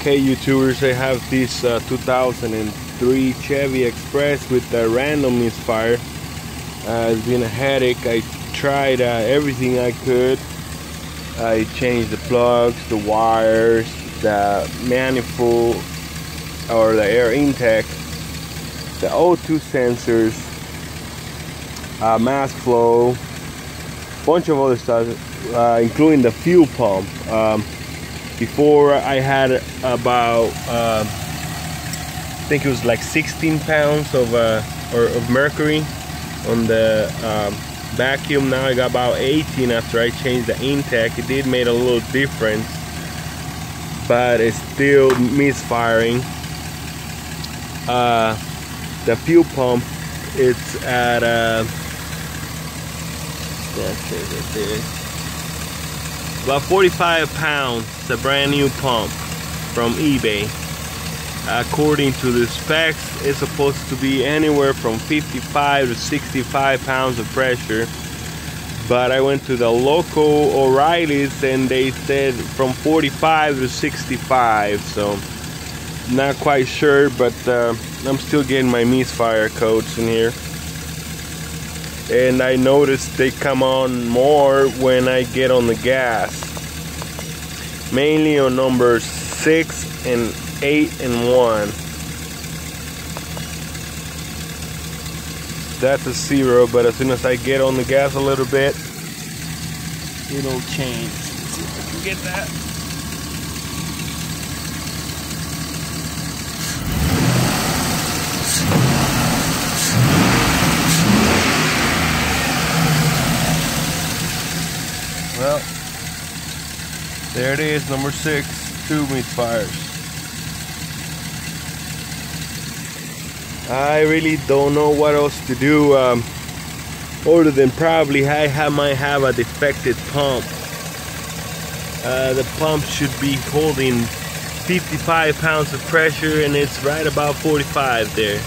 Okay, YouTubers, I have this 2003 Chevy Express with a random misfire. It's been a headache. I tried everything I could. I changed the plugs, the wires, the manifold or the air intake, the O2 sensors, mass flow, bunch of other stuff, including the fuel pump. Before I had about I think it was like 16 pounds of mercury on the vacuum. Now I got about 18 after I changed the intake. It did make a little difference, but it's still misfiring. The fuel pump, it's at that's it right there, about 45 pounds. It's a brand new pump from eBay. According to the specs, it's supposed to be anywhere from 55 to 65 pounds of pressure, but I went to the local O'Reilly's and they said from 45 to 65, so not quite sure, but I'm still getting my misfire codes in here. And I noticed they come on more when I get on the gas, mainly on numbers 6 and 8 and 1. That's a 0, but as soon as I get on the gas a little bit, it'll change. Let's see if I can get that. Well, there it is, number 6, 2 misfires. I really don't know what else to do other than probably I might have a defective pump. The pump should be holding 55 pounds of pressure and it's right about 45 there.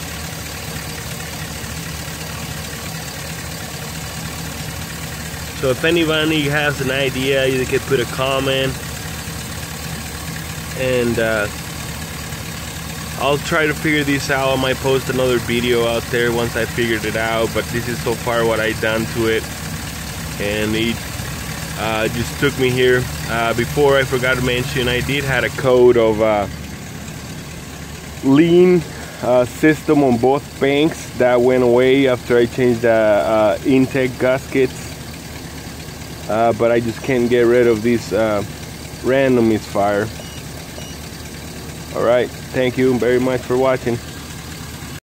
So if anybody has an idea, you can put a comment, and I'll try to figure this out. I might post another video out there once I figured it out, but this is so far what I done to it, and it just took me here. Before, I forgot to mention, I did have a code of lean system on both banks. That went away after I changed the intake gaskets. But I just can't get rid of this random misfire. Alright, thank you very much for watching.